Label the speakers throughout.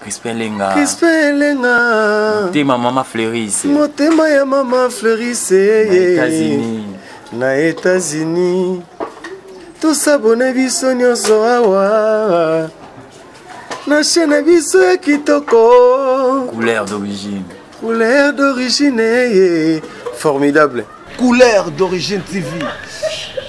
Speaker 1: Crispin Lenga.
Speaker 2: Crispin Lenga.
Speaker 1: Motema maman Fleuris.
Speaker 2: Motema ya maman Fleuris. Na États-Unis. Tous abonnés biso nyonso awa. Na chaîne biso ya kitoko.
Speaker 1: Couleur d'origine.
Speaker 2: Couleur d'origine. Formidable.
Speaker 3: Couleur d'origine TV.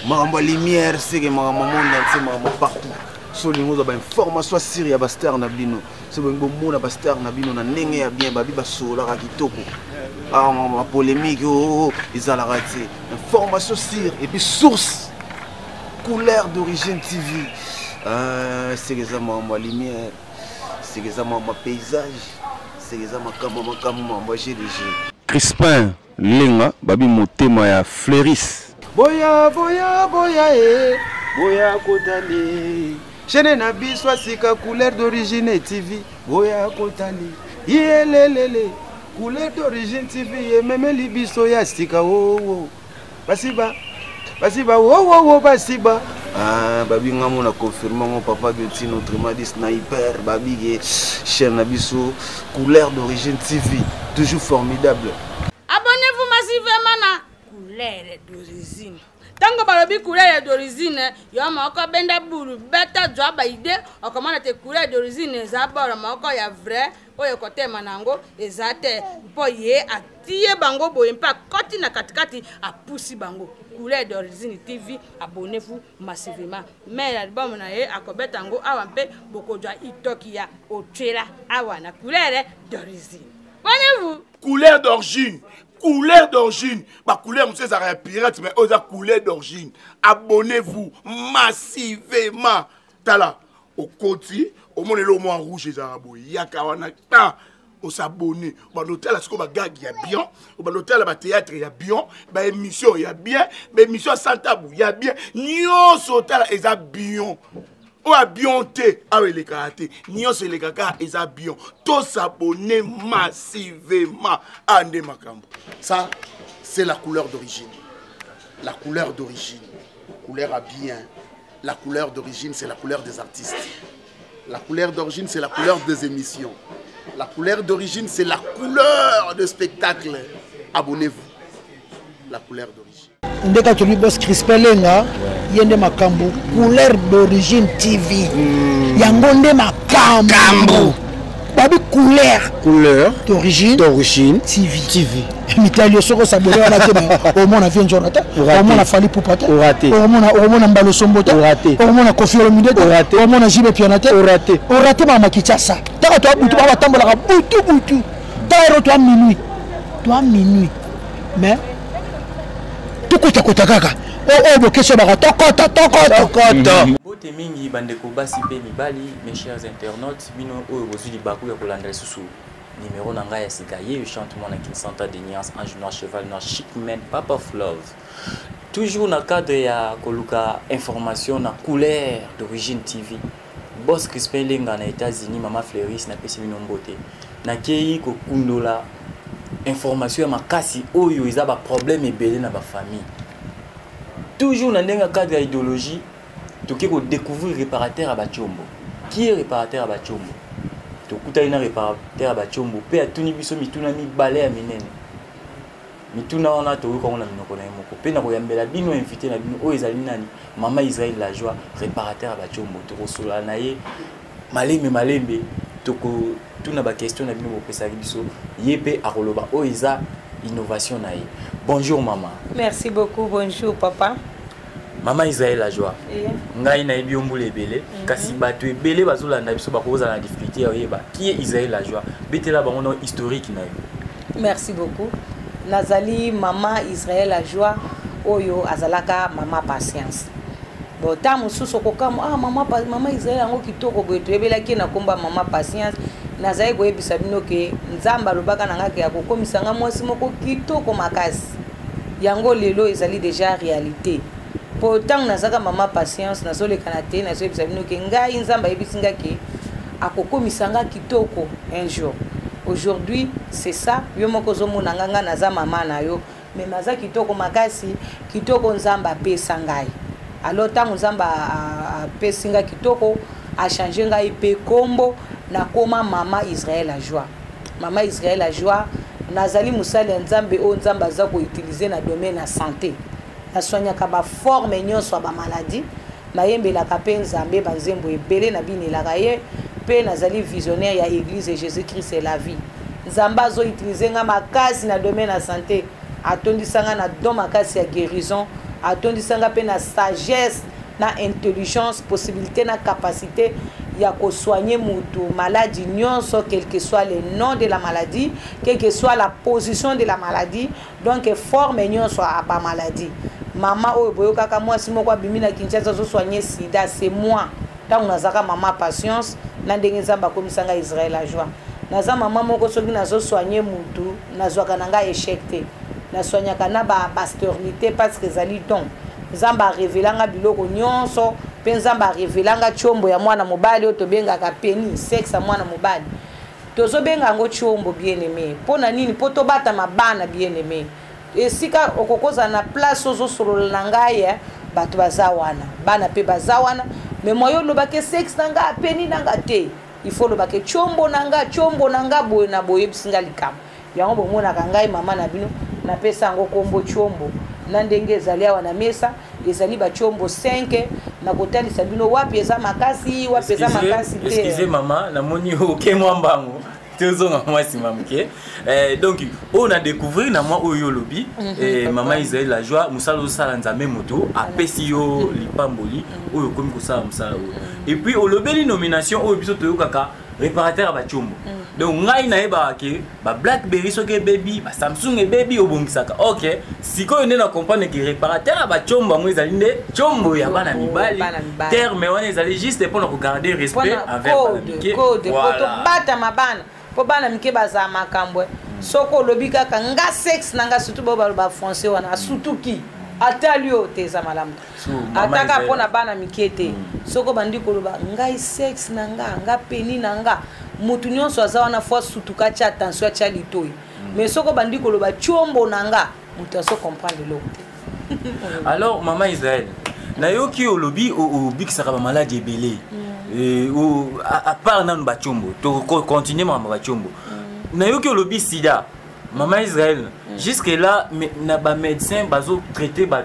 Speaker 3: Ma lumière, c'est que ma maman c'est partout. Solingo za ba information sur ya bastar na bino. C'est bon mona bastar na bino na ndenge ya bien babi basola ka kitoko. Ah ma polémique izala raté. Information sur et puis source. Couleur d'origine TV. C'est que ça ma lumière. C'est que ça ma paysage. C'est que ça ma ma GDG.
Speaker 4: Crispin Lenga babi motema ya Fleuris.
Speaker 3: Boya boya kotali. Chene na biswa sika couleur d'origine TV. Boya kotali. Yelelele. Couleur d'origine TV et même libiso ya sika wo. Basiba wo basiba. Ah babi ngamo na confirmer mon papa Guti notre madi sniper babi ke chaîne na biso couleur d'origine TV toujours formidable.
Speaker 5: Abonnez-vous massivement na couleur d'origine. Tango balobi couleur d'origine, yo moko benda buru beta joba ide, okomana te couleur d'origine za bora moko ya vrai, oyo kote manango ezate po ye atie bango boye mpa koti na katikati apusi bango. Couleur d'origine TV, abonnez-vous massivement. Mais l'album na ye akobeta ngo awa mpe bokodwa itoki ya otchela awa na couleur d'origine. Abonnez-vous.
Speaker 6: Couleur d'origine. Couleur d'origine. Ma couleur, monsieur, ça reste pirate, mais on a couleur d'origine. Abonnez-vous massivement. Tala, au côté, au monde le moins rouge et arabo. Yakawana, on s'abonne. Au hôtel, à ce qu'on va gag, il y a bien. Au hôtel, à théâtre, il y a bien. Bah, émission, il y a bien. Bah, émission sans tabou, il y a bien. Nyon, hôtel, il y a bien. Ou à bionté, ah oui les karaté, nion c'est les kaka et ça bion. Tous s'abonner massivement à Ndemakambo. Ça, c'est la couleur d'origine. La couleur d'origine. Couleur à bien. La couleur d'origine, c'est la couleur des artistes. La couleur d'origine, c'est la couleur des émissions. La couleur d'origine, c'est la couleur de spectacle. Abonnez-vous. La couleur d'origine.
Speaker 7: Ndeka tuli boss Crispin Lenga yende makambo couleur d'origine TV yango nde makambo babi couleur d'origine TV mitalio soko sabole wala te au moins avion jonata au moins fali poupata au moins mbalo sombota au moins Koffi Olomide au moins Jibe Pianate au raté mama kichasa taka to butu ba tambola ka butu tairo to minuit mais Tokota kaka. Bokeso baka tokota.
Speaker 1: Bote mingi bandeko basi pe mibali, mes chers internautes, bino oyo bozuli baku ya kolanda susu. Numéro nanga ya sikaye, le chantement na Kinsanta de Nias, Ange Noir, Cheval Noir, Chic Man, Papa of Love. Toujours na cadre ya koluka information na couleur d'origine TV. Boss Crispin Lenga na États-Unis, Maman Fleuris na pesi bino mbote. Na kei ko kundola information ya makasi oyo eza ba problème ebele na ba famille. Toujours dans le cadre de l'idéologie, tu peux découvrir réparateur à Bachombo. Qui est réparateur à Bachombo? Tu peux un réparateur à Bachombo. Puis à tout niveau, tu as mis balai à Minen. Mais tout le monde a trouvé comment on a mis nos connaissances. Puis on a invité bino invité na bino o ezali nani Maman Israël la joie réparateur à Bachombo. Tu reçois naie malembe tu na ba question na bino bopesa biso yepé akoloba o eza innovation naie. Bonjour maman.
Speaker 8: Merci beaucoup, bonjour papa.
Speaker 1: Maman Israël la joie. Ngai na ebi ombule ebele kasi bato ebele bazolanda biso bakoza na difficulté oyeba. Qui est Israël la joie? Betela bango no historique na yo.
Speaker 8: Merci beaucoup. Nazali maman Israël la joie oyo azalaka maman patience. Bon tamu suso kokamo maman Israël ngo kitoko boye to ebela ki na komba maman patience. Nazali koyebisa bino ke nzamba lobaka nanga ke akokomisa nga mwasi moko kitoko makasi. Yango lelo ezali déjà réalité. Pourtant nazaka maman patience nazoleka na te nazoyebisa bino ke ngai nzamba yebisinga ke akokomisa nga kitoko un jour. Aujourd'hui c'est ça yo moko zomona nga naza maman na yo mais naza kitoko makasi kitoko nzamba pesa ngai. alors ntango nzambe apesi nga kitoko achange ngai mpe kombo nakoma mama Israël a joie. Mama Israël a joie nazali mosali ya nzambe oyo nzambe aza koutilize na domaine ya santé nasoignaka baforme nyonso ya bamaladi nayembelaka mpe nzambe banzembo ebele nabinelaka ye mpe nazali visionnaire ya église Jésus Christ et la vie. Nzambe azoutilize nga makasi na domaine ya santé atondisanga na don makasi ya guérison atondisanga mpe na sagesse na intelligence possibilité na capacité ya ko soigner mutu maladie nyonso quel que soit le nom de la maladie, quelle que soit la position de la maladie, donc forme nyonso a ba maladie. Mama oyo boyokaka mwasi moko abimi na Kinshasa zo soigner sida, c'est moi. Tango nazaka mama patience na ndenge nzamba komisanga Israël a joie. Naza mama moko soki nazo soigner mutu nazwaka nanga échec te. Na soignaka na ba stabilité parce que zali don. Nzamba revelanga biloko nyonso pe nzamba revelanga chombo ya mwana mobali oyo tobengaka peni sexe ya mwana mobali tozobenga ngo chombo bien aimé pona nini po tobata mabana bien aimé esika okokoza na place ozosolola na ngai bato baza wana bana pe baza wana mais moyo lobake sexe nanga peni nanga te il faut lobake chombo nanga boye na boye bisinga likama yango bomonaka ngai mama na bino napesa ngo kombo chombo na ndenge ezali awa na mesa ezali bachombo 5 na kotalisa bino wapi eza makasi wapi eza makasi te.
Speaker 1: Excusez mama na moni oke mwambango tozonga mwasi mamke donc on a découvert na moi oyo lobi mama Israël la joie musalo sala nzambe moto apesi yo lipamboli oyo komi kosala musala oyo et puis olobeli nomination oyo biso toyokaka réparateur à bachombo. Donc ngai na eba ke ba BlackBerry soke baby ba Samsung e baby obongisaka. OK, siko yone na comprendre que réparateur à bachombo ngo ezali nde chombo ya bana mibali. Terme wana ezali juste pour regarder respect envers bana mike.
Speaker 8: Voilà. Bata mabana. Po bana mike baza makambwe. Soko lobika ka nga sexe nanga surtout ba français wana surtout ki atalio teza malamu ataka pona bana mikete soko bandi koloba ngai sexe nanga nga peni nanga mutu nyonso aza wana fois sutuka cha attention cha litoi mais soko bandi koloba chombo nanga mutu aso comprendre l'autre.
Speaker 1: Alors maman Israël na yoki olobi o bikisaka ba maladie ebele à part nan ba chombo to continuer mama ba chombo na yoki olobi sida. Maman Israël, jusque là, na ba médecin bazo traiter ba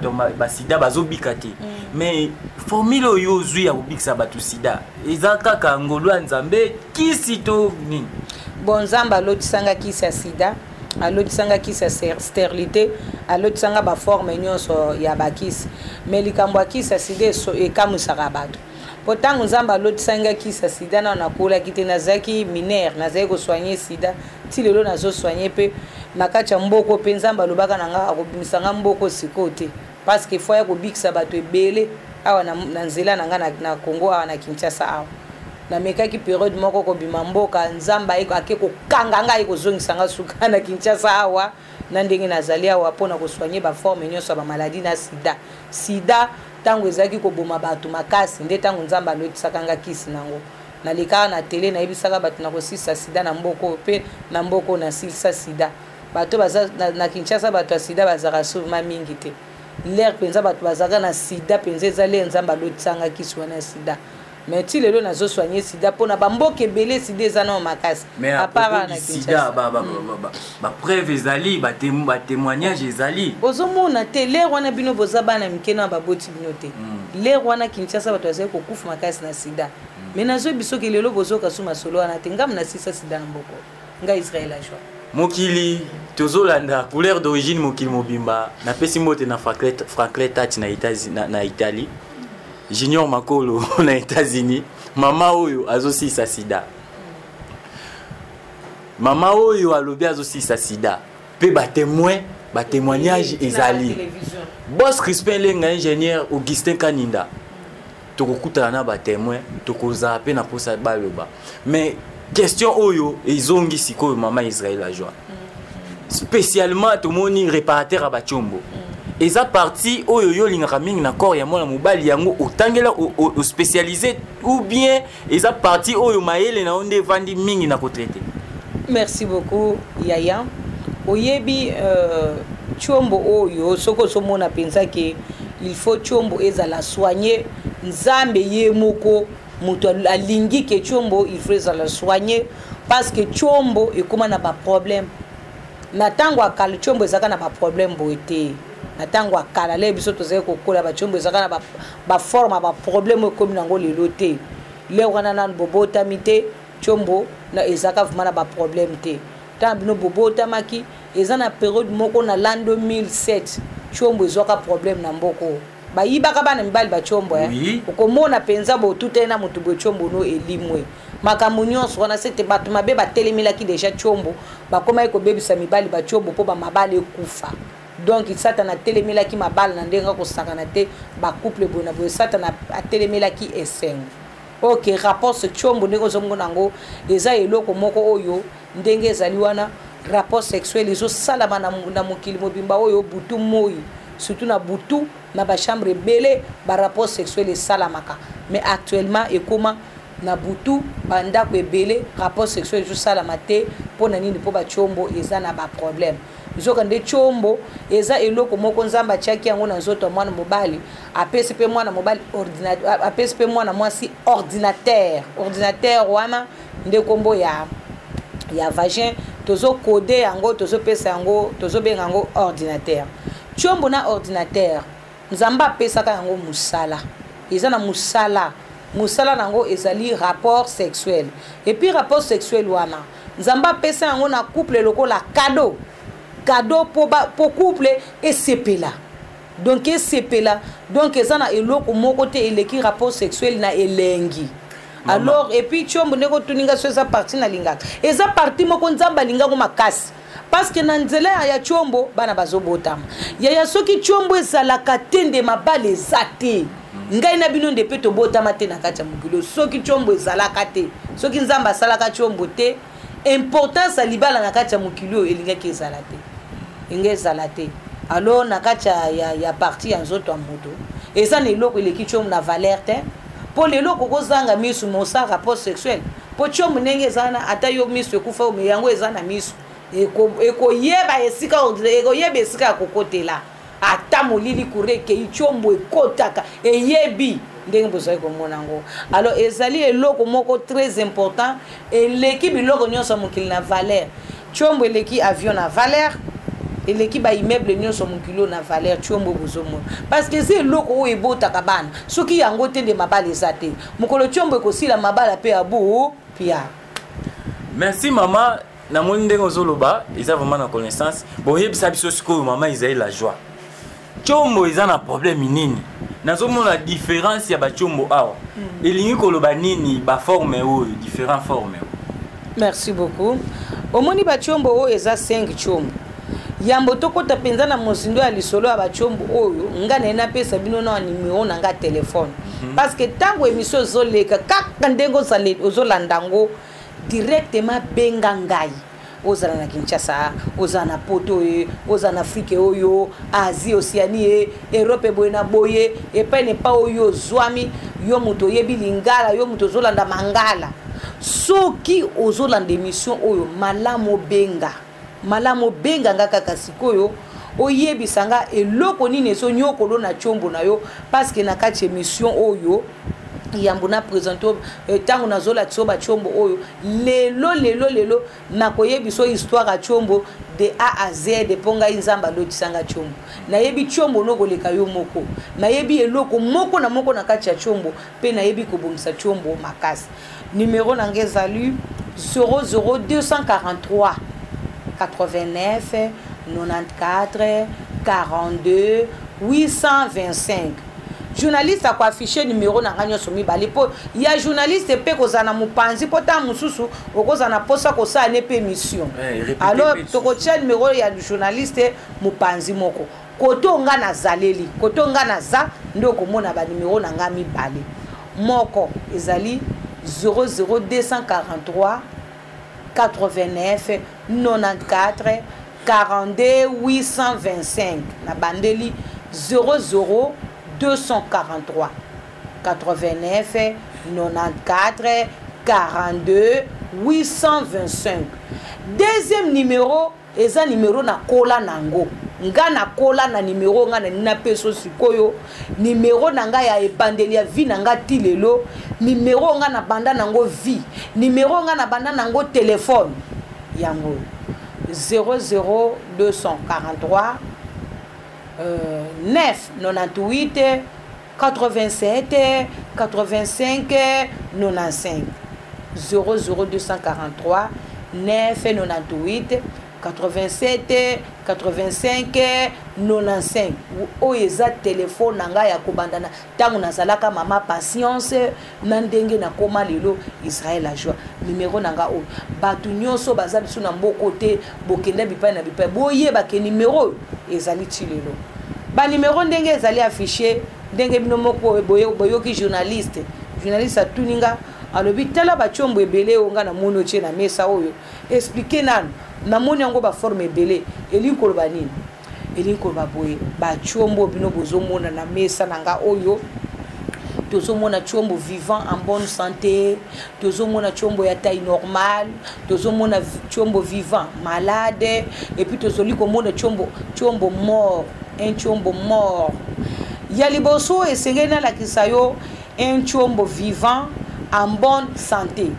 Speaker 1: sida bazo bikate. Mais formule yo zui ya bikisa batu sida. Ezaka ka ngolo nzambe kisito ni.
Speaker 8: Bon nzamba lotisanga kisa sida, alotisanga kisa stérilité, alotisanga ba forme nyonso ya bakisi. Mais likambo kisa sida so e kamusaka batu. Potango nzamba lotisanga kisa sida na nakola kite nazaki mineur nazaki ko soigner sida ti lelo nazo soigner pe nakacha mboko pe nzamba lobaka nanga akobimisanga mboko sikote parce que fois ya ko bikisa bato ebele awa na nzela nanga na Congo awa na Kinshasa awa na mekaki période moko ko bima mboka nzamba ake ko kanga ngai ko zongisanga suka na Kinshasa awa na ndenge nazali awa pona ko soigner ba forme nyonso ba maladie na sida tango ezaki ko boma bato makasi nde tango nzamba lotisaka nga kisi nango na leka na télé na ebisaka bato na kosisa sida na mboko pe na mboko na silsa sida bato baza na Kinshasa bato ya sida bazaka souvent mingi te l'air penza bato bazaka na sida penza ezali nzamba lotisanga kisi wana sida mais ti lelo nazo soigner sida pona ba mboka ebele sida eza na makasi
Speaker 1: à part na sida ba preuve ezali ba témoignage ezali
Speaker 8: ozomona te l'air wana bino boza bana mikena ba boti bino te l'air wana Kinshasa bato bazali ko kufa makasi na sida mais nazo biso ke lelo bozoka suma solo wana te ngam na sisa sida na mboko nga Israël a joie
Speaker 1: mokili tozolanda couleur d'origine mokili mobimba na pesi mote na Franklin Tati na Italie Junior Makolo na États-Unis mama oyo azosisa sida mama oyo alobi azosisa sida pe ba témoignage ezali boss Crispin Lenga ingénieur Augustin Kaninda tokokutana na ba témoin tokoza pe na posa baloba mais question oyo ezongi sikoyo mama Israël a joie spécialement tomoni réparateur à bachombo eza parti oyo yo lingaka mingi na corps ya mwana mobali yango otangela o spécialisé ou bien eza parti oyo mayele na onde vandi mingi na ko traiter.
Speaker 8: Merci beaucoup Yaya oyebi chombo oyo soko somona pensa ke il faut chombo ezala soigner nzambe ye moko muto alingi ke chombo il faut ezala soigner parce que chombo ekoma na ba problème na tango akala chombo ezaka na ba problème boete na tango akala le biso tozali kokola ba chombo ezaka na ba forme ba problème ekomi nango lelo te le wana na bobota mite chombo na ezaka vraiment na ba problème te tant bino bobota maki ezana période moko na l'an 2007 chombo ezaka problème na mboko bayibaka bana mibali ba chombo okomona penza bo tutena mutu bo chombo no elimwe makambo nyonso wana sete bato mabe batelemilaki déjà chombo bakoma ko bebisa mibali ba chombo po ba mabale kufa donc satana telemelaki mabala na ndenga ko sakana te ba couple bona bo satana atelemilaki eseng OK rapport ce chombo ndeko zongo nango eza eloko moko oyo ndenge ezali wana rapport sexuel izo salama na mokili mobimba oyo butu moi surtout na butu na ba chambre belé ba rapport sexuel salamaka mais actuellement ekoma na butu banda ko belé rapport sexuel izo salama te pona nini po ba chombo eza na ba problème zoka nde chombo eza eloko moko nzamba chaki yango na nzoto mwana mobali apesi pe mwana mobali ordinateur apesi pe mwana mwasi ordinateur wana nde kombo ya vagin tozo code yango tozo pesa yango tozo benga yango ordinateur chombo na ordinateur nzamba pesaka yango musala eza na musala nango ezali rapport sexuel et puis rapport sexuel wana nzamba pesa yango na couple lokola cadeau pour couple et sepela donc sepela donc ezana eloko moko te eleki rapport sexuel na elengi alors et puis chombo ndeko tuninga so eza parti na lingaka eza parti moko nzamba linga ko makasi parce que na nzela ya chombo bana bazobotama ya soki chombo ezalaka tende mabale ezate ngai na bino ndepe to botama te na kati ya mokilo soki chombo ezalaka te soki nzamba salaka chombo te importance alibala na kati ya mokilo elingaki ezala te ezala te alors na kati ya parti ya nzoto ya moto eza na eloko eleki chombo na valeur te po lelo kokozanga misu mosa rapport sexuel po chombo ndenge ezana ata yo misu ekufa o yango ezana misu ekoyeba esika ekoyeba esika kokotela ata molili kureke chombo ekotaka eyebi ndenge bozali komona ngo alors ezali eloko moko très important eleki biloko nyonso mokili na valeur chombo eleki avion na valeur eleki ba immeuble nyonso mokilo na valeur chombo bozomo parce que c'est eloko o ebotaka bana soki yango te nde mabala ezate mokolo chombo ekosila mabala pe abu pia.
Speaker 1: Merci maman na moni ndenge ozoloba eza vraiment na connaissance bon yebisa biso sikoyo maman ezali la joie chombo eza na problème nini nazomona différence ya ba chombo awa elingi koloba nini ba forme oyo différent forme.
Speaker 8: Merci beaucoup omoni ba chombo oyo eza 5 chombo yambo tokota penza na mosindo ya lisolo ya ba chombo oyo ngana ena pesa bino na numéro na nga téléphone parce que tango émission zoleka kaka ndengo ozolandango directement benga ngai ozala na Kinshasa ozala na Poto ozala na Afrique oyo Asie Oceanie Europe boyena boye epene pa oyo zwami yo muto yebi lingala yo muto zolanda mangala soki ozolanda émission oyo malamo benga ngaka kasikoyo oyebisanga eloko nini so nyokolo na chombo na yo parce que na kati émission oyo yambuna présento tango na zola tsoba chombo oyo lelo na koyebiso histoire a chombo de A à Z de ponga inzamba lotisanga chombo na yebi chombo noko leka yo moko na yebi eloko moko na kati ya chombo pe na yebi kobongisa chombo makasi numéro na ngezali 00243 89 94 42 825. Journaliste a quoi affiché numéro na ranyo somi bali po ya journaliste pe ko zana mupanzi po ta mususu ko zana posa ko sa ne pe mission alors to ko tia numéro ya journaliste mupanzi moko koto nga na zaleli koto nga na za ndo ko mona ba numéro na nga mi bali moko ezali 00243 89 94 42 825 na bandeli 00 243 89 94 42 825. Deuxième numéro eza numéro na kola nango nga na kola na numéro nga na nina peso sikoyo numéro na nga ya ebandeli ya vie na nga ti lelo numéro nga na banda nango vie numéro nga na banda nango téléphone yango 00243 998 87 85 95 00243 998 87 85 95 oyo eza telefone na ngai ya kobandana ntango nazalaka mama patience na ndenge nakoma lelo Israel Ajoa numéro na ngai oyo bato nyonso baza biso na mboko te bokenda bipai na bipai boyebake numéro ezali ti lelo banuméro ndenge ezali affiché ndenge bino moko boyoki journaliste atuninga alobi tala bachombo ebele oyo nga na moni otie na mesa oyo explique nanu namoni yango baforme ebele elingi koloba nini elingi koloba boye bachombo bino bozomona na mesa na nga oyo tozomona chombo vivant en bonne santé tozomona chombo ya taille normale tozomona chombo vivant malade et puis tozoli komona chombo mort un chombo mort ya liboso esengeli nalakisa yo un chombo vivant en bonne santé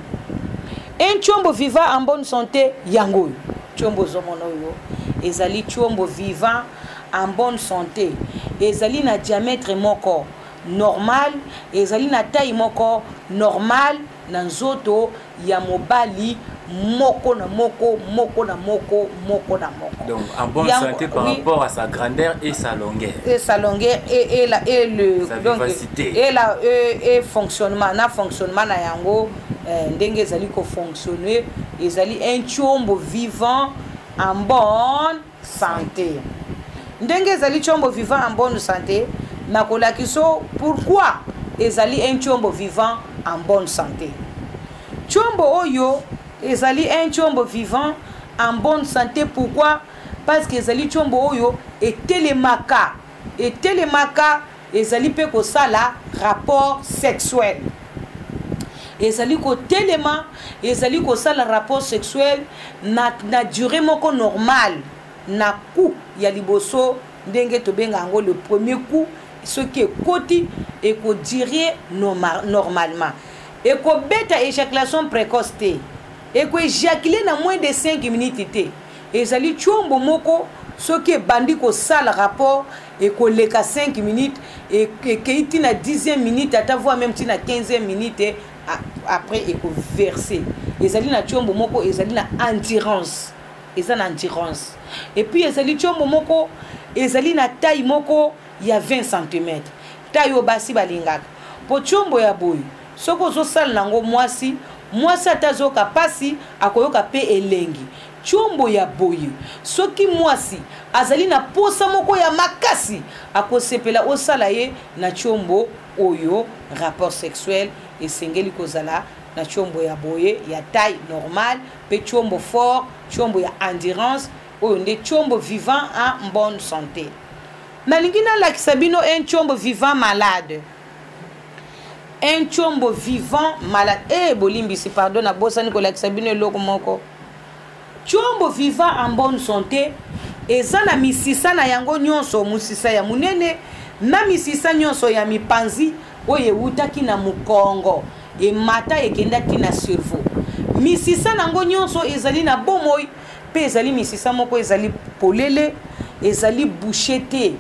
Speaker 8: un chombo vivant en bonne santé yango chombo zomona yo ezali chombo vivant en bonne santé ezali na diamètre moko normal ezali na taille moko normal na nzoto ya mobali moko na moko.
Speaker 1: Donc en bonne santé par rapport à sa grandeur et sa longueur.
Speaker 8: Et sa longueur et sa vivacité. Et fonctionnement na yango ndenge ezali ko fonctionner ezali un chombo vivant en bonne santé. Ndenge ezali chombo vivant en bonne santé nakolakiso pourquoi ezali un chombo vivant en bonne santé. Chombo oyo ezali un chombo vivant en bonne santé pourquoi parce que ezali chombo oyo etelemaka ezali pe ko sala rapport sexuel ezali ko telema ezali ko sala rapport sexuel na durée moko normal na coup ya liboso ndenge tobenga ngo le premier coup ce qui est koti et ko durer normalement et ko beta éjaculation précoce et ko éjaculer na moins de 5 minutes te ezali chombo moko ce qui est bandi ko sala rapport et ko leka 5 minutes et que na 10e minute ata voire même tina 15e minute après et ko verser ezali na chombo moko ezali na endurance et puis ezali chombo moko ezali na taille moko ya 20 cm taille o basi balingaka po chombo ya boy soko zo sala nango mwasi atazoka pasi akoyoka pe elengi chombo ya boye soki mwasi azali na posa moko ya makasi akosepela osala ye na chombo oyo rapport sexuel esengeli kozala na chombo ya boye ya taille normale pe chombo fort chombo ya endurance oyo nde chombo vivant en bonne santé. Nalingi nalakisa bino un chombo vivant malade. Un chombo vivant malade. Bolimbisi pardon na bosa ni kolakisa bino eloko moko. Chombo vivant en bonne santé eza na misisa na yango nyonso musisa ya munene na misisa nyonso ya mipanzi oye utaki na mukongo e mata ekendaki na cerveau. Misisa nango nyonso ezali na bomoi pe ezali misisa moko ezali polele ezali bouchete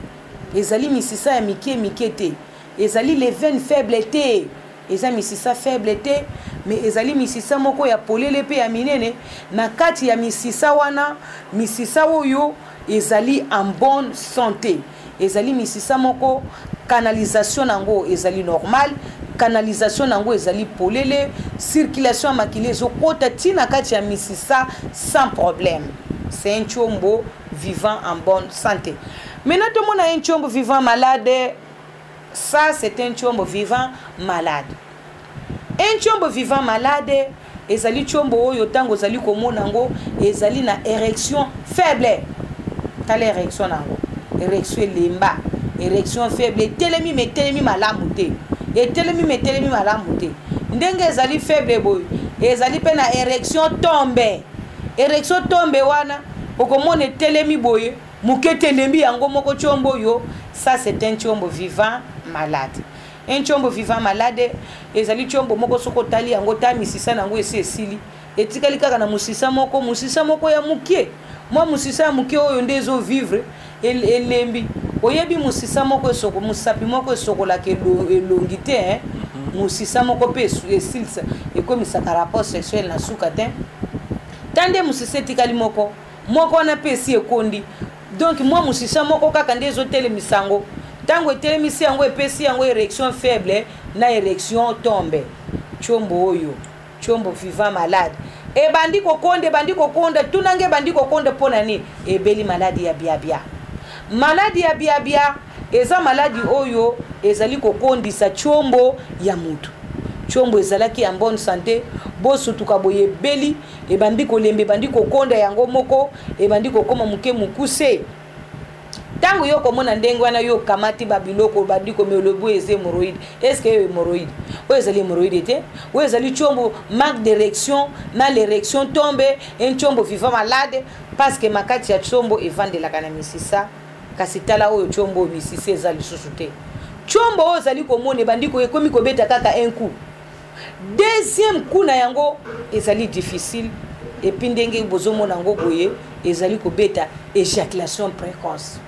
Speaker 8: ezali misisa ya mike te ezali les veines faibles te eza misisa faible te mais ezali misisa moko ya polele pe ya minene na kati ya misisa wana misisa oyo ezali en bonne santé ezali misisa moko canalisation nango ezali normal canalisation nango ezali polele circulation makile ezokota tina kati ya misisa sans problème. C'est un chombo vivant en bonne santé. Maintenant tout le monde a un chombo vivant malade. Ça c'est un chombo vivant malade. Un chombo vivant malade ezali chombo oyo tango ezali komona ngo ezali na érection faible. Tala érection nango érection lemba érection faible telemi malamu te etelemi malamu te ndenge ezali faible boy ezali pe na érection tombe wana okomona telemi boye mukete lembi yango moko chombo yo. Ça c'est un chombo vivant malade. Un chombo vivant malade ezali chombo moko soko tali yango ta misisa nango esi esili etikali kaka na musisa moko ya mukie. Moi musisa ya mukie oyo ndezo vivre elembi oyebi musisa moko esoko musapi moko esoko la ke longité hein. Musisa moko pe esilsa ekomisaka rapport sexuel na suka te tande musisa etikali moko na pesi ekondi. Donc moi musisa moko kaka ndezo tele misango tango etelemisi yango epesi yango érection faible na érection tombe. Chombo oyo chombo vivant malade e bandi kokonda tunange bandi kokonda pona ni ebeli maladi ya biabia. Maladi ya biabia eza maladi oyo ezali kokondisa chombo ya mutu. Chombo ezalaki en bonne santé bosu tukaboye beli e bandi kolembe bandi kokonda yango moko e bandi kokoma muke mukuse. Tango yo komona ndenge wana yo kamati babiloko bandi komelobo eze hémorroïde. Est-ce que hémorroïde ou ezali hémorroïde te ou ezali chombo manque d'érection na l'érection tombe un chombo vivant malade parce que makati ya chombo evandela kana misisa kasi tala oyo chombo misisa ezali susu te. Chombo ozali komona bandi ko ekomi kobeta kaka un coup. Deuxième coup na yango ezali difficile et puis ndenge bozomona ngo boye ezali kobeta éjaculation précoce.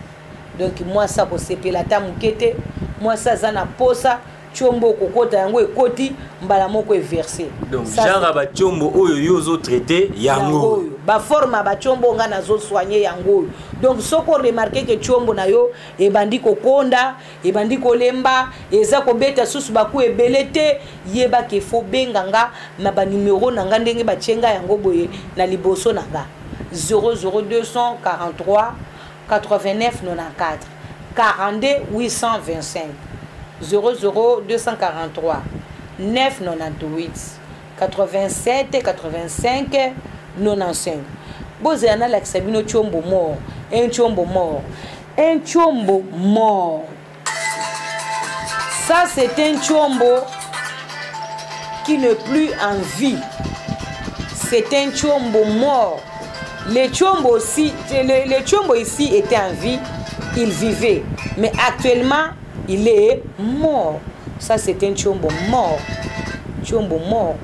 Speaker 8: Donc moi ça ko sepela ta mukete moi ça zana posa chombo kokota yango ekoti mbala moko eversé.
Speaker 1: Donc genre ba chombo oyo yozo traité yango
Speaker 8: ba forme ba chombo nga nazo soigner yango. Donc soko remarquer que chombo na yo e bandi kokonda e bandi kolemba eza ko beta susu baku ebelete yeba ke fo benganga na ba numéro nanga ndenge ba chenga yango boye na liboso nanga 00243 89 94 42 825 00243 998 87 85 95. Bozana l'axabino chombo mort, un chombo mort, un chombo mort. Ça c'est un chombo qui n'est plus en vie. C'est un chombo mort. Les chombos aussi, les chombos ici étaient en vie, il vivait, mais actuellement il est mort. Ça c'est un chombo mort. Chombo mort.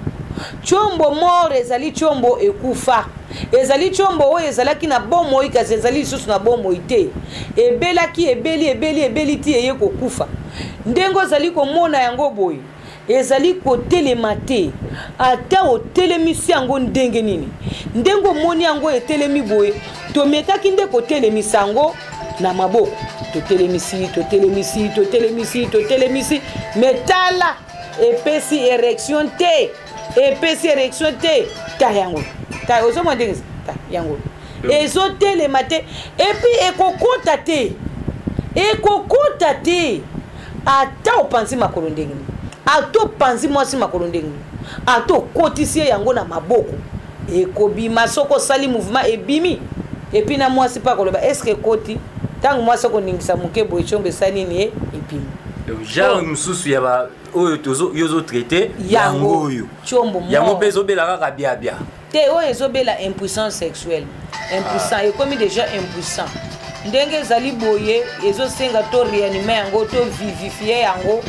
Speaker 8: Chombo mort ezali chombo ekufa. Ezali chombo oyo ezalaki na bomo ikaze ezali susu na bomo ite. Ebelaki ebeli ti eye kokufa. Ndengo ezali komona yango boy. Ezali ko telemate ata o telemisi yango ndenge nini. Ndengo moni yango etelemi boy. To metaki nde ko telemisa yango na maboko. To telemisi metala epesi érection te. Epesi érection te ta yango. Ta ozo mo ndenge ta yango. Ezo telemate et puis ekokota te. Ata opanzi makolo ndenge nini. Ato panzi mwasi makolo ndenge nini. Ato kotisie yango na maboko. Ekobima soko sali mouvement ebimi. Et puis na mwasi pa koloba est-ce que koti tango mwasi ko ningisa muke boy chombe sani ni ebimi.
Speaker 1: Donc genre mususu ya ba oyo tozo yozo traité yango oyo
Speaker 8: chombo mo
Speaker 1: yango bezo bela kaka bia
Speaker 8: te oyo ezobela impuissance sexuelle impuissant et comme déjà impuissant ndenge zali boye ezosenga to réanimer yango to vivifier yango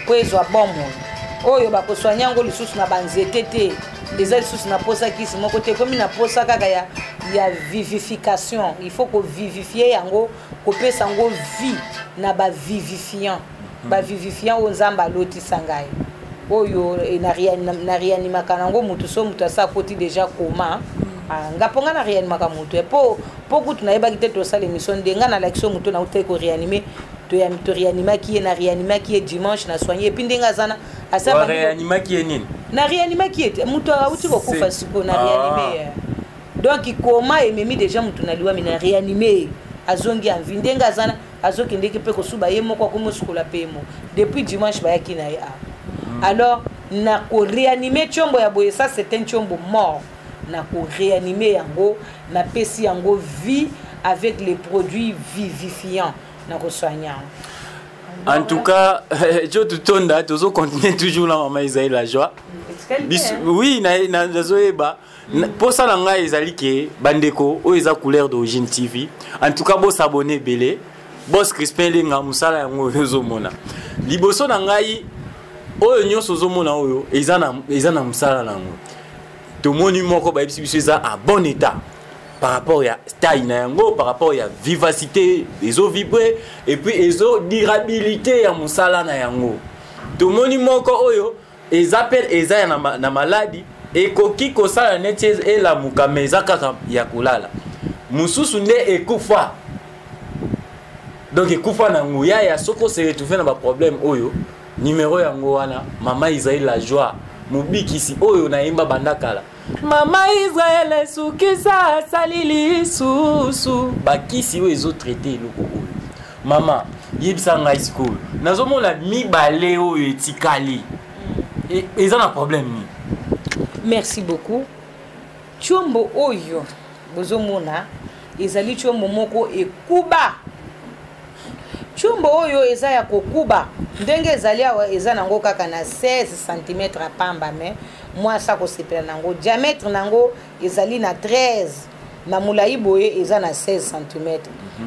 Speaker 8: po ezwa bomo oyo bakosoanya yango lisusu na banzete te des lisusu na posa kisi moko te comme na posa kaka ya vivification il faut ko vivifier yango ko pesa yango vie na ba vivifiant ba vivifiant onzamba loti sangai oyo na réanimaka nango mutu so mutu asa koti déjà coma ngaponga na réanimaka mutu po kutu na yeba kite to sala émission ndenga na l'action mutu na uté ko réanimer to réanima qui est na réanima qui est dimanche na soigner puis ndenga zana asa
Speaker 1: ba réanima qui est nini
Speaker 8: na réanima qui est mutu auti ko kufa siko na réanimer donc coma ememi déjà mutu na liwa mina réanimer azongi en vie ndenga zana azoki ndeki pe ko suba ye moko ko musukula pemo depuis dimanche ba yakina ya alors na ko réanimer chombo ya boye ça c'est un chombo mort na ko réanimer yango na pesi yango vie avec les produits vivifiants na ko soignant
Speaker 1: En tout cas, je te tonda, tu continues toujours là, maman Isaïe la joie. Oui, pour ça, ezali ke bandeko, o eza couleur d'origine TV. En tout cas, bo s'abonner belé, boss Crispin Lenga musala yango yozomona. Liboso na ngai, oyo nyonso zomona oyo, eza na musala nango. Tomoni moko ba biso eza en bon état. Par rapport à taille na yango, par rapport à vivacité, ezo vibrer et puis ezo durabilité ya musala na yango. Tomoni moko oyo, ezapel eza na maladie. Et koki kosala neti et la mukameza kaka ya kulala mususu nde ekufa donc ekufa na nguya ya soko se retrouver na ba problème oyo numéro yango wana mama Isaïe la joie mubikisi oyo na imba bandakala mama Isaïe sukisa salili susu bakisi oyo ezo traiter loko oyo mama yebisa ngai school nazomona mibale oyo etikali eza na problème ni.
Speaker 8: Merci beaucoup. Chombo oyo bozomona ezali chombo moko ekuba. Chombo oyo eza ya kokuba ndenge ezali awa eza nango kaka na 16 cm pamba mais moi ça ko sepela nango diamètre nango ezali na 13 na mulai boye eza na 16 cm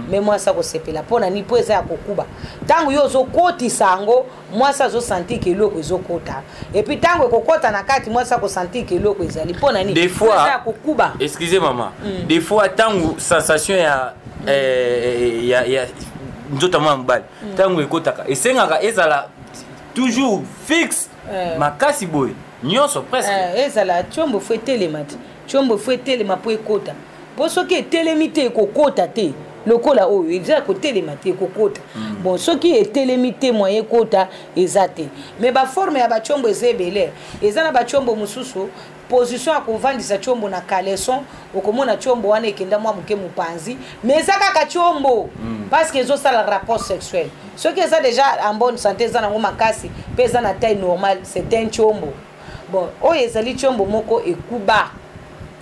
Speaker 8: mais moi ça ko sepela pona ni po eza ya kokuba tango yo zo koti sango moi ça zo senti que loko zo kota et puis tango kokota na kati moi ça ko senti que loko ezali pona ni
Speaker 1: des fois
Speaker 8: ya kokuba
Speaker 1: excusez maman des fois tango sensation ya nzoto mwa mbali tango ekotaka esengaka ezala toujours fixe makasi boy nyonso presque
Speaker 8: ezala chombo fo telemati chombo fo telema po ekota po soki etelemite ekokota te lokola oyo eza kotelemate ekokota bon soki etelemite moyen ekota eza te mais baforme ya bachombo eza ebele eza na bachombo mosusu position ya kovandisa chombo na caleçon okomona chombo wana ekenda mwa moke mopanzi mais eza kaka chombo parce que ezosala rapport sexuel soki eza déjà en bonne santé eza nango makasi mpe eza na taille normale c'est un chombo bon oyo ezali chombo moko ekuba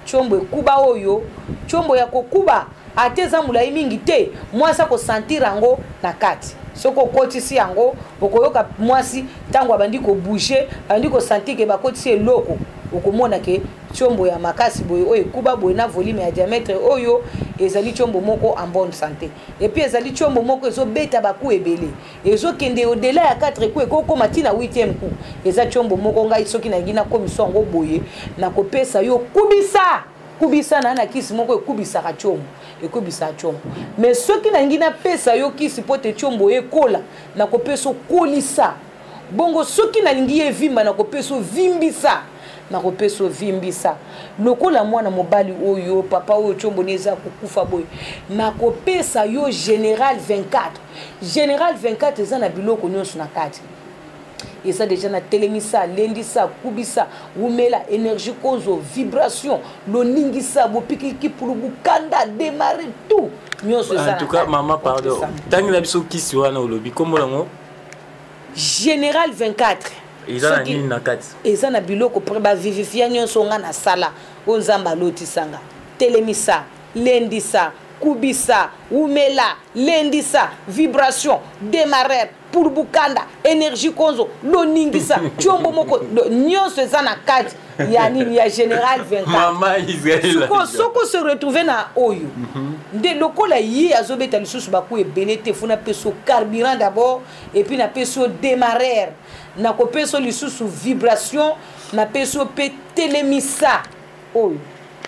Speaker 8: chombo ekuba oyo chombo ya kokuba ateza mulai mingi te mwasa ko sentir yango na kati soko kotisi yango okoyoka mwasi tango abandi ko bouger abandi ko sentir ke bakotisi eloko okomona ke chombo ya makasi boye oyo ekuba boye na volume ya diamètre oyo ezali chombo moko en bonne santé et puis ezali chombo moko ezo beta baku ebele ezo kende au-delà ya 4 coups ekokoma tina 8e coup eza chombo moko ngai soki na ngina komiso ngo boye na kopesa yo kubisa na kisi moko ekubisaka chombo ekubisa chombo mais soki na ngina pesa yo kisi pote chombo ekola na kopesa kolisa bongo soki na lingi evimba na kopesa vimbisa na kopesa vimbisa lokola mwana mobali oyo papa oyo chombo neza kokufa boy na kopesa yo général 24 eza na biloko nyonso na kati eza déjà na telemisa lendisa kubisa umela énergie kozo vibration loningisa bopikiki pour bukanda démarrer tout nyonso eza
Speaker 1: en tout cas maman pardon tangi na biso kisi wana olobi kombo lango
Speaker 8: général 24
Speaker 1: eza na nini na kati
Speaker 8: eza na biloko pour ba vivifia nyonso nga na sala onzamba lotisanga telemisa lendisa kubisa umela lendisa vibration démarrer pour bukanda énergie konzo loningisa chombo moko nyonso eza na kati ya nini ya général 24
Speaker 1: mama Isaïe
Speaker 8: soko se retrouver na oyo nde lokola yi azobeta lisusu baku ebele te funa peso carburant d'abord et puis na peso démarrer na ko peso lisusu vibration na peso pe telemisa oyo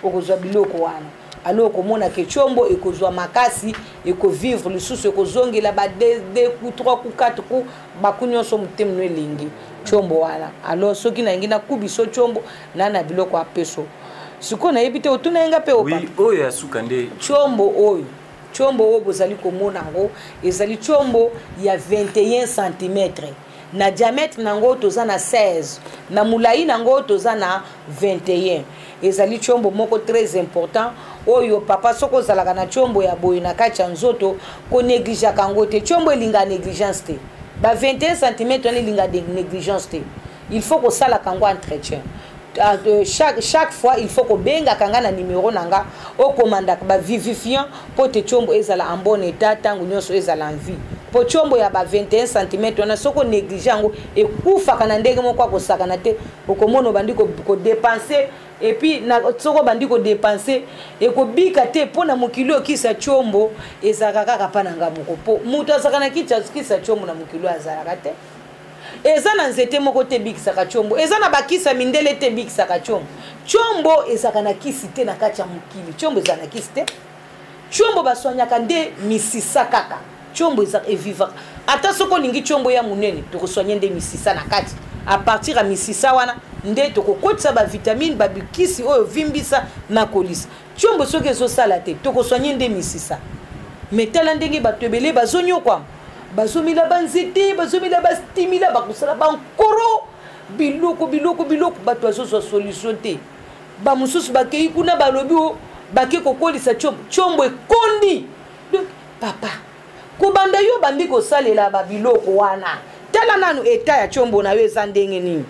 Speaker 8: okozwa biloko wana alors komona ke chombo ekozwa makasi ekovivre lisusu ekozongela ba 2 coup 3 coup 4 coup bakunyonso mutemu elingi chombo wana alors soki na ngina kubiso chombo na biloko apeso siko na yebite otuna nga pe opa
Speaker 1: oui oyo ya suka nde
Speaker 8: chombo oyo bozali komona ngo ezali chombo ya 21 cm na diamètre nango toza na 16 na mulai nango toza na 21 ezali chombo moko très important oyo papa soko zalaka na chombo ya boye na kati ya nzoto ko néglige kango te chombo elinga négligence te ba 21 cm on elinga négligence te il faut ko sala kango entretien chaque fois il faut ko benga kanga na numéro nanga o commanda ba vivifiant pour te chombo ezala en bon état tango nyonso ezala en vie po chombo ya ba 21 cm wana soko négliger yango ekufaka na ndenge moko akosakana te okomona bandi ko dépenser et puis na soko bandi ko dépenser ekobika te pona mokilo kisa chombo ezaka kaka pa nanga moko po mutu asakana kisa chombo na mokilo azalaka te eza na nzete moko te bikisaka chombo eza na bakisa mindele te bikisaka chombo chombo ezaka na kisi te na kati ya mokili chombo eza na kisi te chombo baswanyaka nde misisa kaka chombo eza evivaka ata soko lingi chombo ya munene tokoswanya nde misisa na kati a partir ya misisa wana nde tokokotisa ba vitamine ba bikisi oyo vimbisa na kolisa chombo soki ezosala te tokoswanya nde misisa metala ndenge bato ebele bazonyokwa bazomila banzete bazomila bastimila bakosala bankoro biloko bato bazozwa solution te bamosusu bakei kuna balobi o bake kokolisa chombo ekondi donc papa kobanda yo bandi kosalela babiloko wana tala nanu eta ya chombo na yo eza ndenge nini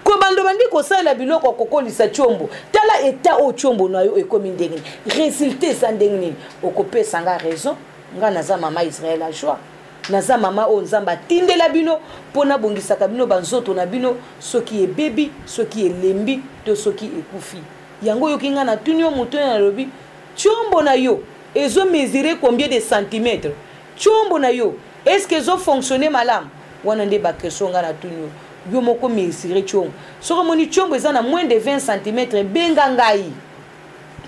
Speaker 8: kobanda bandi kosalela biloko kokolisa chombo tala eta o chombo na yo ekomi ndenge nini résultat eza ndenge nini okopesa nga raison nga naza mama Israël a joie naza mama o nzamba tindela bino pona bongisaka bino banzoto na bino soki ebebi soki elembi to soki ekufi yango yoki nga na tuni yo moto na lobi chombo na yo ezo mesurer combien de centimètres chombo na yo est-ce que ezo fonctionner malamu wana nde ba question nga na tuni yo moko mesurer chombo soko moni chombo eza na moins de 20 cm benga ngai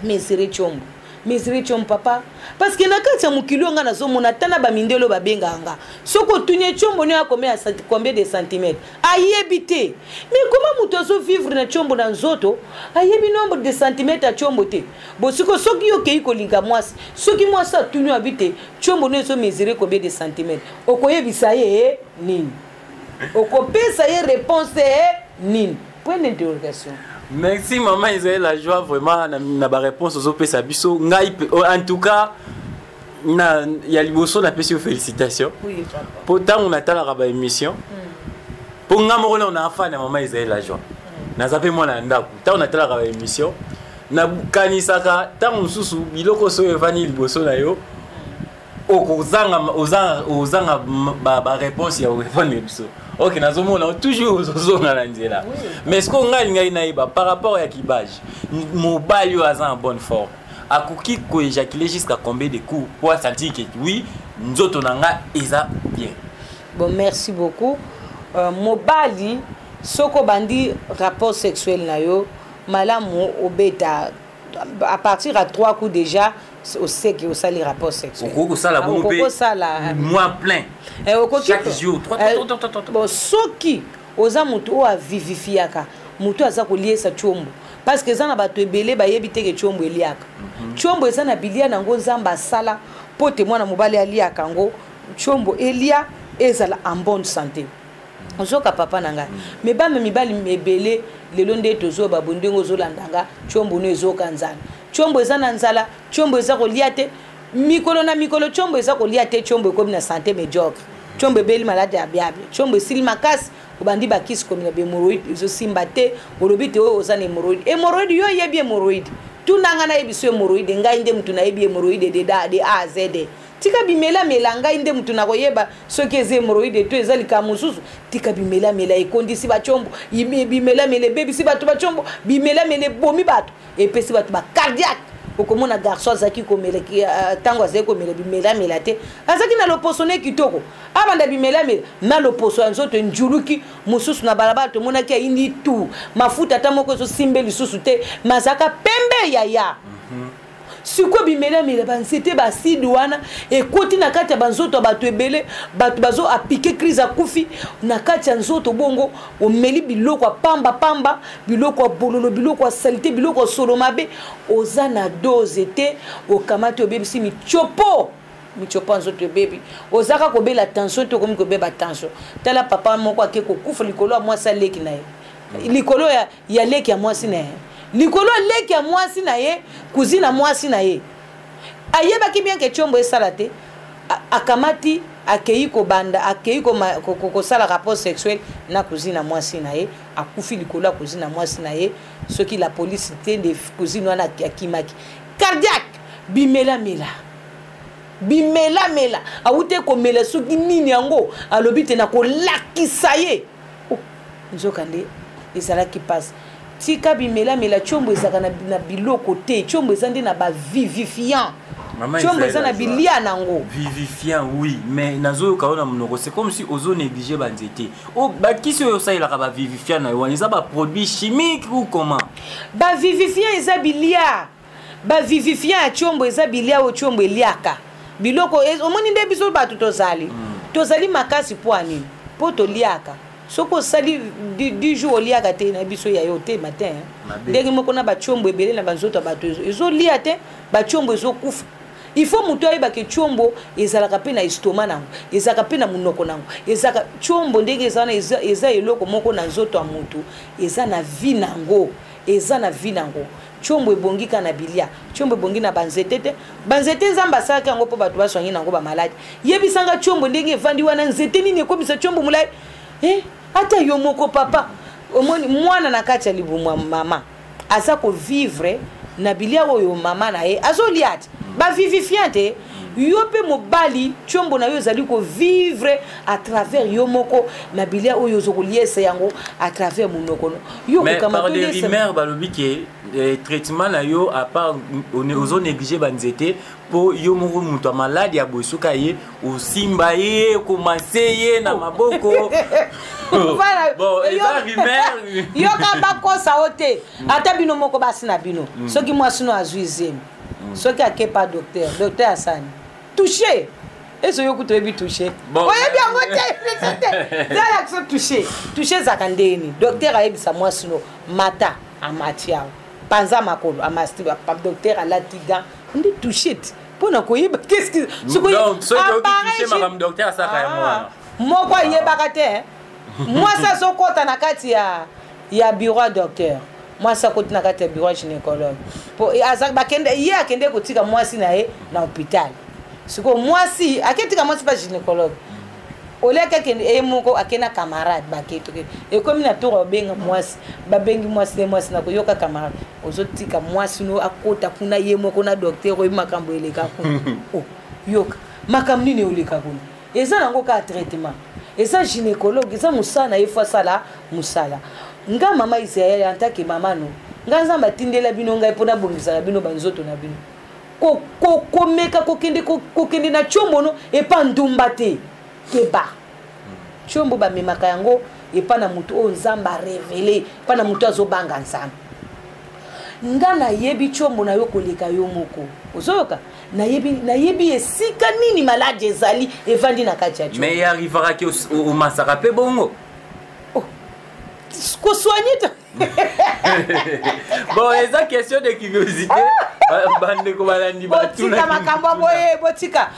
Speaker 8: mesurer chombo papa parce que na kati ya mokilo nga nazomona tana bamindelo babenga nga soko tunye chombo ne akomea combien de centimètres ayebi te mais comment muto azo vivre na chombo na nzoto ayebi nombre de centimètres a chombo te bosiko soki yo kei kolinga mwasi soki mwasi atunyo abite chombo ne so mesurer combien de centimètres okoyebisa ye nini okopesa ye réponse nini point d'interrogation.
Speaker 1: Merci maman Israël la joie vraiment na ba réponse aux opé sabiso ngai en tout cas na ya liboso na pesi félicitations. Oui papa. Pourtant on attend la ba émission. Pour ngamo on a fan maman Israël la joie. Na zape moi na ndako. Ta on attend la ba émission. Na kanisaka ta mususu biloko so evani liboso na yo. Ozanga ba réponse ya répondre biso. Ok, nazomona toujours ozonga na nzela. Mais est-ce qu'on a linga inaïba par rapport à Kibaj, mobile yo en bonne forme. Akoki ko éjaculer jusqu'à combien de coups pour sentir que oui, nzoto nanga eza bien.
Speaker 8: Bon, merci beaucoup. Mobile soko bandi rapport sexuel na yo, malamu obeta à partir à 3 coups déjà au sait que ça les rapports sexuels.
Speaker 1: Au ça la bombe moins plein. Chaque jour 3
Speaker 8: bon soki oza mutu o avivifiaka mutu aza kolie sa chombo parce que ça na bato ebele ba yebite ke chombo eliaka chombo eza na bilia na ngo nzamba sala pote mwana mobali aliaka ngo chombo elia ezala en bonne santé. Ozoka papa nanga mais ba mibali ebele lelo nde tozo babondengo zolandanga chombo no ezoka nzala chombo eza na nzala chombo eza kolia te mikolo na mikolo chombo eza kolia te chombo ekomi na santé médiocre chombo ebeli malade ya biabi chombo esili makasi obandi bakisi komi na bémoroïde ezosimba te olobi te oyo oza na hémoroïde yo yebi hémoroïde tunanga na yebiso hémoroïde ngai nde mutu na yebi hémoroïde de A à Z tika bimela mela ngai nde mutu na koyeba soki eza hémoroïde to eza lika mususu tika bimela mela ekondisi bachombo bimela mela bebisi bato bachombo bimela mela bomi bato epesi bato ba cardiaque okomona garçon azaki komela tango azaki komela bimela mela te azaki na loposo ne kitoko abanda bimela mela na loposo nzoto njuluki mususu na balabala to monaki indi tu mafuta tamoko so simbe lisusu te mazaka pembe yaya siko bimela mela bansete basidi wana ekoti na kati ya banzoto bato ebele bato bazo apike crise akufi na kati ya nzoto bongo omeli biloko pamba biloko bololo biloko salite biloko solo mabe oza na dose te okamati obebisi michopo nzoto bebi ozaka kobela tension to komi kobeba tension tala papa moko ake kokufa likolo ya mwasi leki na ye likolo ya leki ya mwasi na ye likolo leki ya mwasi na ye kuzina mwasi na ye ayebaki bien ke chombo esala te akamati akei kobanda akei kosala rapport sexuel na kuzina mwasi na ye akufi likolo ya kuzina mwasi na ye soki la police te de kuzina wana akimaki cardiaque bimela mela bimela mela awute ko mela soki nini yango alobi te na ko lakisa ye nzokande ezala ki passe tika bimela mela chombo ezaka na biloko te chombo ezandi na ba vivifiant chombo ezana bilia nango
Speaker 1: vivifiant oui mais nazo kaona monoko c'est comme si ozo négliger banzete o ba kisi yo ça il a ba vivifiant na yo eza ba produit chimique ou comment
Speaker 8: ba vivifiant eza bilia ba vivifiant chombo eza bilia o chombo eliaka biloko omoni nde biso ba tozali makasi po anini po to liaka soko sali du jour oliaka te na biso ya yo te matin ndenge moko na ba chombo ebele na banzoto ba ezo lia te ba chombo ezo kufa il faut muto ayeba ke chombo ezalaka pe na estomac nango ezalaka pe na munoko nango ezaka chombo ndenge eza eloko moko na nzoto ya mutu eza na vie nango chombo ebongika na bilia chombo ebongi na banzete te banzete nzamba asalaki yango mpo bato baswangi nango bamaladi yebisanga chombo ndenge evandi wana nzete nini ekomisa chombo molai ata yo moko papa omoni mwana na kati ya libumu mama aza kovivre na bilia oyo mama na ye azolia te bavivifiante yo pe mobali chombo na yo ezali kovivre à travers yo moko na bilia oyo ozokoliesa yango à travers monoko yo
Speaker 1: kokama par des rumeurs balobi ke traitement na yo à part ozo négliger banzete po yo moko mutu malade ya bosuka ye osimba ye commencer ye na maboko
Speaker 8: voilà
Speaker 1: bon eza rumeur
Speaker 8: yo kaba kosa ote ata bino moko basi na bino soki mwasino azuizemi soki akepa docteur asani touché eso yo kutoyebi touché oyebi yango te zala kiso touché zaka ndeni docteur ayebisa mwasino mata amati yawo panza makolo amasti docteur alatiga ndi touché te mpona koyeba qu'est-ce que
Speaker 1: soki touché makam docteur asaka ya mwana
Speaker 8: moko ayebaka te mwasi azokota na kati ya bureau docteur mwasi akoti na kati ya bureau gynécologue po ye akende kotika mwasi na ye na hôpital siko mwasi aketika mwasi pa gynécologue oleka akende ye moko akena camarade baketoke ekomi na toro babenga mwasi babengi mwasi na koyoka camarade ozotika mwasi no akota kuna ye moko na docteur oyo makambo eleka kuna yoka makambo nini oleka kuna eza nango ka traitement eza gynécologue eza musala na ye fo asala musala nga mama Israël en tant que maman no nga nzamba tindela bino ngai pona bongisa na bino banzoto na bino komeka kokende na chombo no epa ndumba te keba chombo bamemaka yango epa na mutu oyo nzamba révélé epa na mutu azobanga nzambe nga nayebi chombo na yo koleka yo moko ozoyoka nayebi esika nini maladi ezali evandi na kati ya chombo
Speaker 1: mais arrivera ke o masaka pe bongo
Speaker 8: ko soigner
Speaker 1: bon eza question de curiosité bande ko balandi
Speaker 8: botika makambo boye botika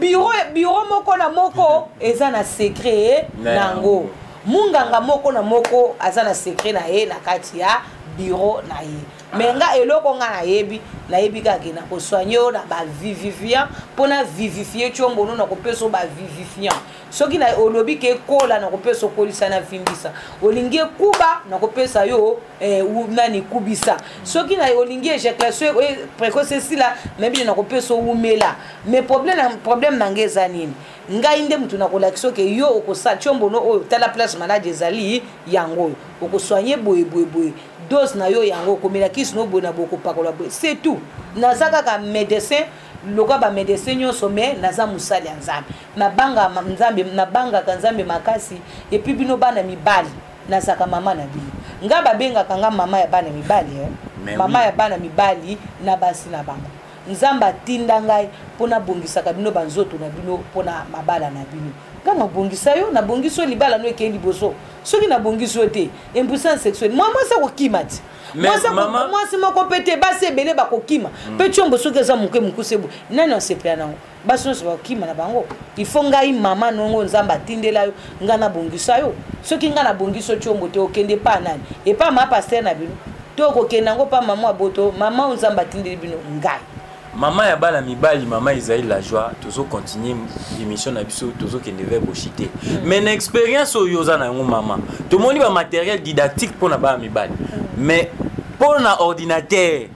Speaker 8: bureau moko na moko eza na secret nango munganga moko na moko aza na secret na ye na kati ya bureau na ye mais nga eloko nga nayebi kaka na kosoigner na ba vivifiant pona vivifier chombo no na kopesa ba vivifiant soki na olobi ke kola na kopesa kolisa na vimbisa olingi kuba na kopesa yo nani kubisa soki na olingi éjaculation précoce sila mebi na kopesa umela mais problème nangeza nini ngai nde mutu na kolakisa ke yo okosala chombo no oyo tala place malade ezali yango okosoigner boye dose na yo yango komela kisi no bona boko pakola boye c'est tout nazaka ka médecin loka ba médecin nyonso me naza musali ya nzambe nabanga nzambe makasi et puis bino bana mibali nazaka mama na bino nga babengaka nga mama ya bana mibali mama ya bana mibali na basi na bango nzamba atinda ngai mpona bongisaka bino banzoto na bino mpona mabala na bino nga nabongisa yo nabongiso libala no ekei liboso soki nabongiso te impuissance sexuelle mwasi akokima ti mwasi moko pe te basi ebele bakokima mpe chombo soki eza moke mokuse bo nani asepela nango basi nyonso bakokima na bango ifo ngai mama nongo nzambe atindela yo nga nabongisa yo soki nga nabongiso chombo te okende pa nani epa ma paster na bino to okokende yango pa mama aboto mama oyo nzambe atindeli bino ngai
Speaker 1: Maman ya bana mibali, maman Isaïe la joie, toujours continuer l'émission na biso, toujours qui devait bochiter. Mais l'expérience au yoza na ngo maman. Tout le monde a matériel didactique pour na bana mibali. Mais pour na ordinateur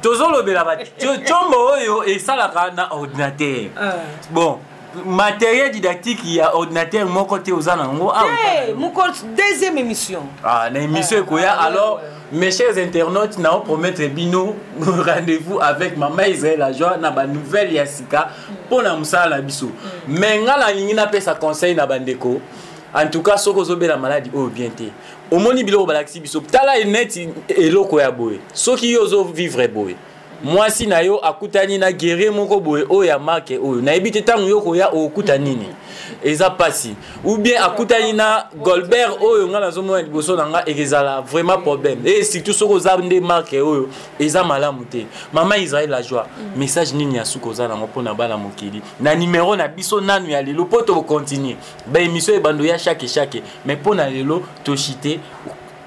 Speaker 1: tozolobela chombo oyo esalaka na ordinateur bon matériel didactique il y a ordinateur mon côté aux anango
Speaker 8: deuxième émission
Speaker 1: na émission koya alors mes chers internautes na promettre bino rendez-vous avec Maman Israël la joie na ba nouvelle yasika pour na musala biso mais ngala lingi na pesa conseil na bandeko en tout cas soko zobela maladie o bien te omoni biloko balaxi biso tala net eloko ya boye soki yo zo vivre boye moi si na yo akutani na guerrier moko boye o ya marque o na ebite tango yo ko ya okutani ni eza pasi ou bien akutani na Goldberg o yo ngala zo mo liboso na nga ezala vraiment problème et surtout soko za nde marque o yo eza malamu te Maman Israël la joie message nini ya suko za na mpona bana mokili na numéro na biso nanu ya lelo poto continuer ba émission e bando ya chaque mais pona lelo to chité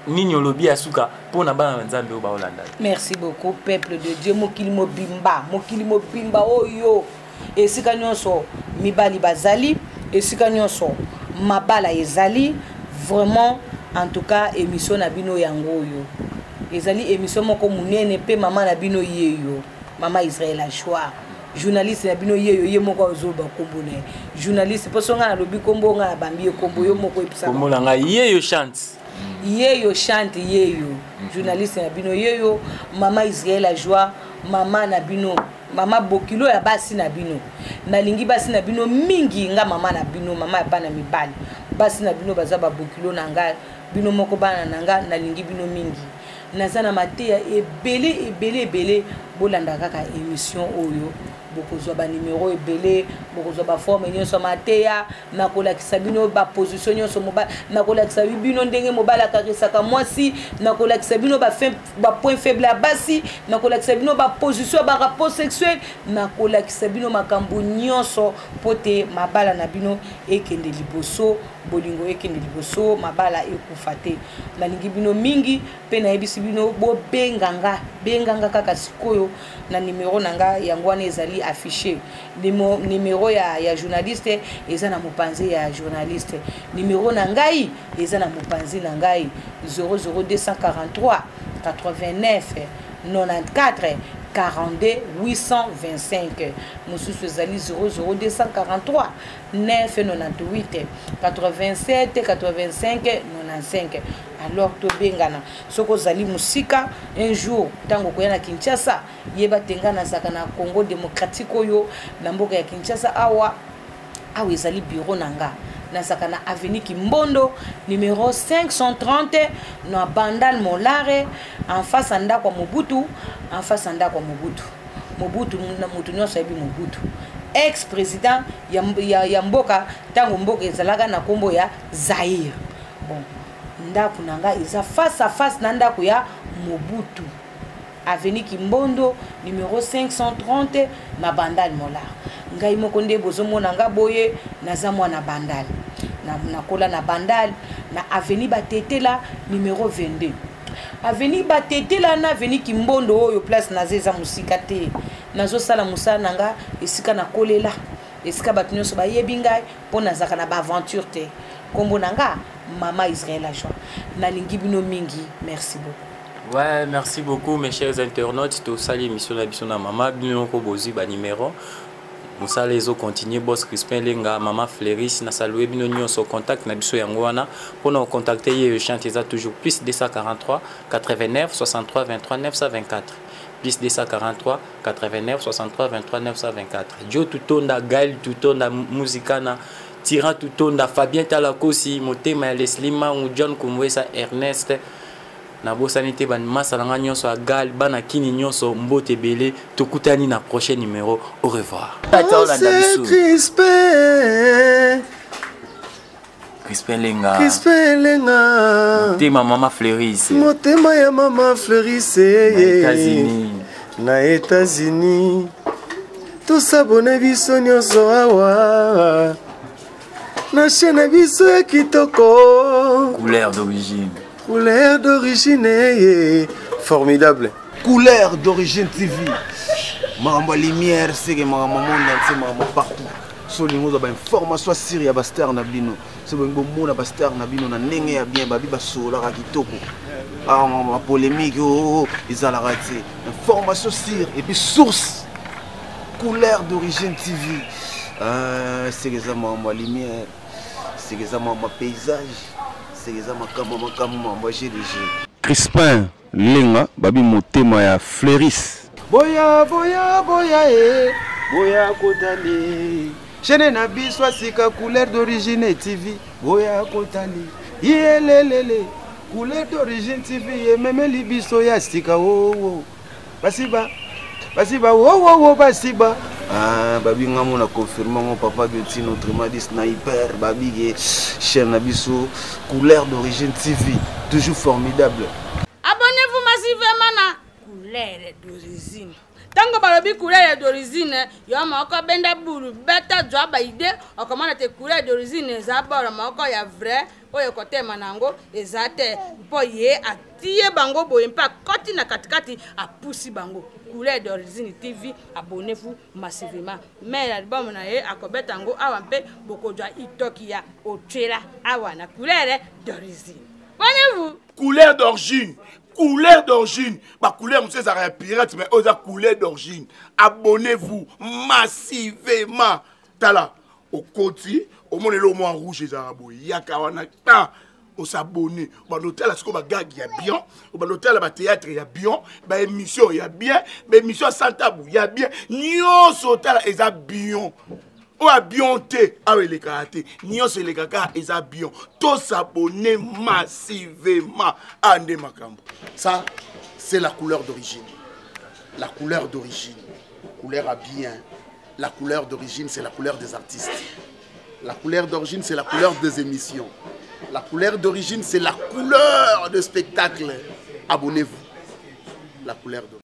Speaker 1: Nini olobi asuka pona bana nzambe o ba Holanda.
Speaker 8: Merci beaucoup peuple de Dieu mokili mobimba oyo esika nyonso mibali bazali esika nyonso mabala ezali vraiment en tout cas émission na bino yango oyo ezali émission moko munene pe mama na bino yeyo Maman Israël la joie journaliste na bino yeyo ye moko ozoba kombone journaliste posonga na lobi kombo nga na bambi kombo yo moko episa
Speaker 1: kombo nga yeyo chante
Speaker 8: yeyo chante yeyo journaliste na bino yeyo Maman Israël la joie mama na bino mama bokilo ya basi na bino nalingi basi na bino mingi nga mama na bino mama ya bana mibali basi na bino baza ba bokilo na nga bino moko bana na nga nalingi bino mingi nazana mateya ebele bolanda kaka émission oyo bokozwa ba numéro ebele bokozwa ba forme nyonso mateya nakolakisa bino ba position nyonso mobala nakolakisa bino ndenge mobala karisaka mwasi nakolakisa bino ba point faible ya basi nakolakisa bino ba position ba rapport sexuel nakolakisa bino makambo nyonso pote mabala na bino ekende liboso bolingo ekende liboso mabala ekufa te nalingi bino mingi pe na yebisi bino bo benganga kaka sikoyo na numéro nanga yango wana ezali affiché numéro ya journaliste eza na mopanzi ya journaliste numéro na ngai eza na mopanzi na ngai 00243 89 94 42 825 mosusu ezali 00243 998 87 85 95 alors to bengana soko zali musika un jour tango koya na Kinshasa yeba tengana saka na Congo démocratique oyo na mboka ya Kinshasa awa ezali bureau nanga na saka na avenue Kimbondo numéro 530 na Bandal Molare en face anda kwa Mobutu na mutu nyonso yebi Mobutu ex-président ya mboka tango mboka ezalaka na kombo ya Zaire bon ndako nanga eza face à face na ndako ya Mobutu avenue Kimbondo numéro 530 na Bandal Molare ngai moko nde bozomona nga boye naza mwana Bandal nakola na Bandal na avenue Batetela numéro 22 avenue Batetela na avenue Kimbondo oyo place nazeza musika te nazo sala musala nanga esika na kolela esika bato nyonso bayebi ngai mpo nazaka na ba aventure te kombo nanga Maman Israël la joie nalingi bino mingi merci beaucoup.
Speaker 1: Ouais, merci beaucoup mes chers internautes. Tout ça l'émission la biso na mama bino ko bozi ba numéro. Musala ezo continuer boss Crispin Lenga Maman Fleuris na saluer bino nyonso contact na biso yango wana pona contacter ye chante za toujours plus 243 89 63 23 924 plus 243 89 63 23 924 Dio Tutonda Gail Tutonda Muzikana Tira Tutonda Fabien Talakosi Motema Leslie Mangu John Kumwesa Ernest na bosanité ban masalanga nyonso agal bana kini nyonso mbote belé tokutani na prochain numéro au revoir. Crispin Lenga motema Maman Fleuris
Speaker 2: motema ya Maman Fleuris na États-Unis tosabone biso nyonso awa na chaîne biso ya kitoko
Speaker 1: couleur d'origine
Speaker 2: formidable.
Speaker 3: Couleur d'origine TV. Maramba lumière, c'est que maramba monde, c'est maramba partout. Solingo za ba information siri ya Bastar na bino. C'est bon monde Bastar na bino na nenge ya bien babi basola ka kitoko. ma polémique, ils ont raté. Information sur, et puis source, couleur d'origine TV. C'est que ça ma lumière, c'est que ça ma paysage, c'est que ça ma GDG.
Speaker 4: Crispin Lenga, babi motema ya Fleuris.
Speaker 3: Boya, boya, boya, boya, kotali. Chene na biswa sika couleur d'origine TV. Boya, kotali. Yelelele. Couleur d'origine TV. Même libiso ya sika. Oh, basiba. Basiba. Oh, basiba. Ah, babi ngamo na confirmé mon papa Guti notre madi sniper. Babi chaîne na biso. Couleur d'origine TV. Toujours formidable.
Speaker 5: Abonnez-vous massivement na couleur d'origine. Tango balobi couleur d'origine, yo moko benda buru beta joba ide, okomana te couleur d'origine za bora moko ya vrai, oyo kote manango ezate po ye atie bango boye mpa koti na katikati apusi bango. Couleur d'origine TV, abonnez-vous massivement. Mais l'album na ye akobeta ngo awa mpe bokodwa itoki ya otchela awa na couleur d'origine. Abonnez-vous.
Speaker 6: Couleur d'origine. Couleur d'origine. Ma couleur, monsieur, ça reste pirate, mais aux couleur d'origine. Abonnez-vous massivement. Tala, au côté, au monde le moins rouge et arabo. Yakawana, on s'abonne. Au hôtel, à ce qu'on va gag, il y a bien. Au hôtel, à théâtre, il y a bien. Bah, émission, il y a bien. Bah, émission sans tabou, il y a bien. Nyon, hôtel, il y a bien. Ou à bien té, avec les karatés, nions les gaga et à bien. Tous s'abonner massivement à Ndemakambo.
Speaker 2: Ça, c'est la couleur d'origine. La couleur d'origine. Couleur à bien. La couleur d'origine, c'est la couleur des artistes. La couleur d'origine, c'est la couleur des émissions. La couleur d'origine, c'est la couleur de spectacle. Abonnez-vous. La couleur d'origine.